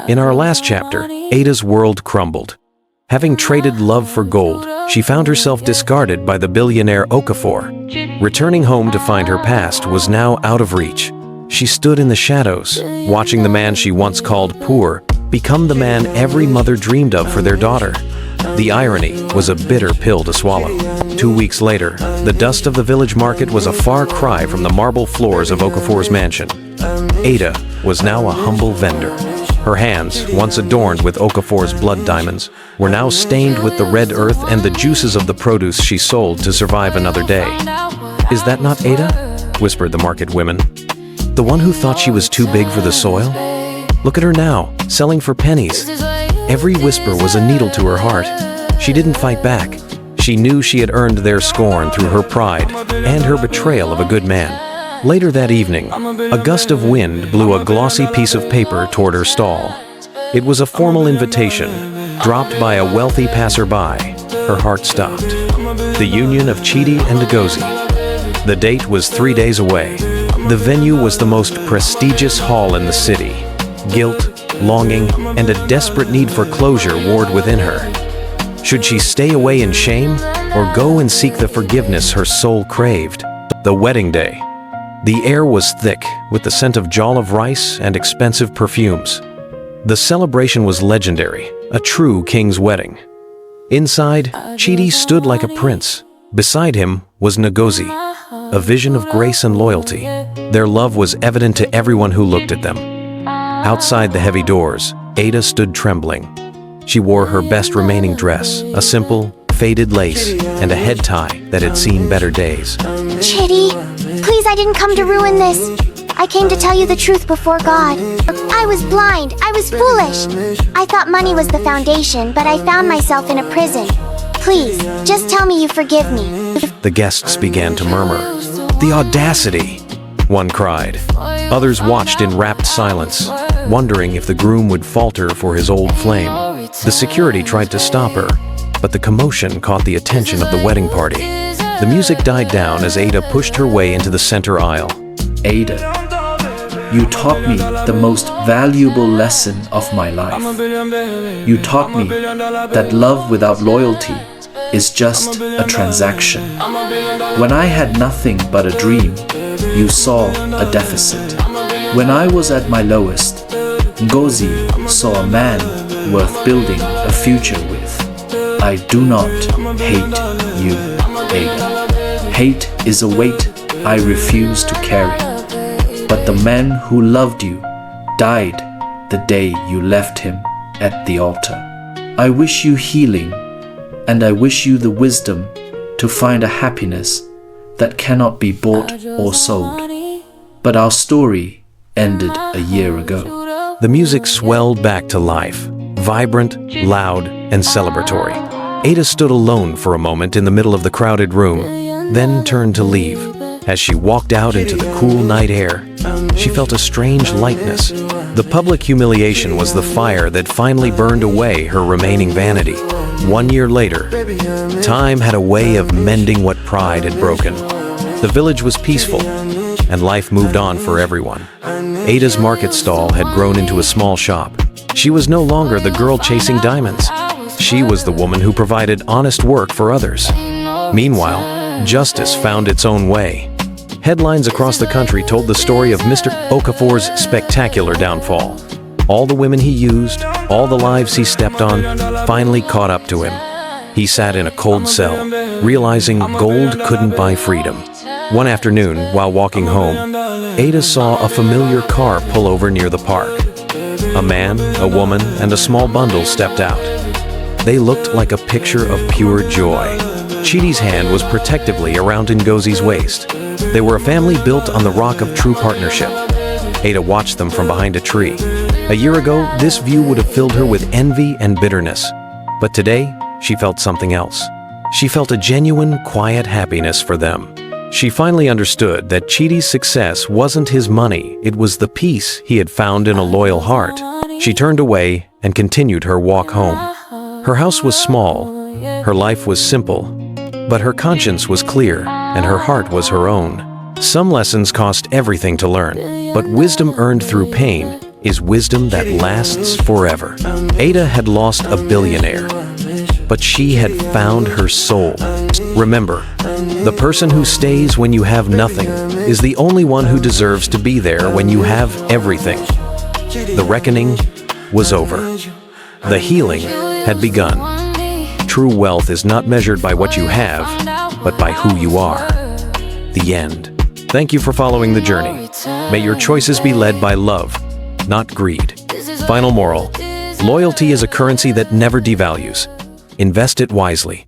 In our last chapter, Ada's world crumbled. Having traded love for gold, she found herself discarded by the billionaire Okafor. Returning home to find her past was now out of reach. She stood in the shadows, watching the man she once called poor become the man every mother dreamed of for their daughter. The irony was a bitter pill to swallow. 2 weeks later, the dust of the village market was a far cry from the marble floors of Okafor's mansion. Ada was now a humble vendor. Her hands, once adorned with Okafor's blood diamonds, were now stained with the red earth and the juices of the produce she sold to survive another day. "Is that not Ada?" whispered the market women. "The one who thought she was too big for the soil? Look at her now, selling for pennies." Every whisper was a needle to her heart. She didn't fight back. She knew she had earned their scorn through her pride and her betrayal of a good man. Later that evening, a gust of wind blew a glossy piece of paper toward her stall. It was a formal invitation, dropped by a wealthy passerby. Her heart stopped. The union of Chidi and Ngozi. The date was 3 days away. The venue was the most prestigious hall in the city. Guilt, longing, and a desperate need for closure warred within her. Should she stay away in shame, or go and seek the forgiveness her soul craved? The wedding day. The air was thick, with the scent of jollof rice and expensive perfumes. The celebration was legendary, a true king's wedding. Inside, Chidi stood like a prince. Beside him was Ngozi, a vision of grace and loyalty. Their love was evident to everyone who looked at them. Outside the heavy doors, Ada stood trembling. She wore her best remaining dress, a simple, faded lace, and a head tie that had seen better days. "Chidi, please, I didn't come to ruin this. I came to tell you the truth before God. I was blind, I was foolish. I thought money was the foundation, but I found myself in a prison. Please, just tell me you forgive me." The guests began to murmur. "The audacity!" one cried. Others watched in rapt silence, wondering if the groom would falter for his old flame. The security tried to stop her, but the commotion caught the attention of the wedding party. The music died down as Ada pushed her way into the center aisle. Ada, you taught me the most valuable lesson of my life. You taught me that love without loyalty is just a transaction. When I had nothing but a dream, you saw a deficit. When I was at my lowest, Ngozi saw a man worth building a future with. I do not hate you, Ada. Hate is a weight I refuse to carry. But the man who loved you died the day you left him at the altar. I wish you healing, and I wish you the wisdom to find a happiness that cannot be bought or sold. But our story ended a year ago. The music swelled back to life, vibrant, loud, and celebratory. Ada stood alone for a moment in the middle of the crowded room, then turned to leave. As she walked out into the cool night air, she felt a strange lightness. The public humiliation was the fire that finally burned away her remaining vanity. 1 year later, time had a way of mending what pride had broken. The village was peaceful, and life moved on for everyone. Ada's market stall had grown into a small shop. She was no longer the girl chasing diamonds. She was the woman who provided honest work for others. Meanwhile, justice found its own way. Headlines across the country told the story of Mr. Okafor's spectacular downfall. All the women he used, all the lives he stepped on, finally caught up to him. He sat in a cold cell, realizing gold couldn't buy freedom. One afternoon, while walking home, Ada saw a familiar car pull over near the park. A man, a woman, and a small bundle stepped out. They looked like a picture of pure joy. Chidi's hand was protectively around Ngozi's waist. They were a family built on the rock of true partnership. Ada watched them from behind a tree. A year ago, this view would have filled her with envy and bitterness. But today, she felt something else. She felt a genuine, quiet happiness for them. She finally understood that Chidi's success wasn't his money, it was the peace he had found in a loyal heart. She turned away and continued her walk home. Her house was small, her life was simple, but her conscience was clear and her heart was her own. Some lessons cost everything to learn, but wisdom earned through pain is wisdom that lasts forever. Ada had lost a billionaire, but she had found her soul. Remember, the person who stays when you have nothing is the only one who deserves to be there when you have everything. The reckoning was over. The healing had begun. True wealth is not measured by what you have, but by who you are. The end. Thank you for following the journey. May your choices be led by love, not greed. Final moral: loyalty is a currency that never devalues. Invest it wisely.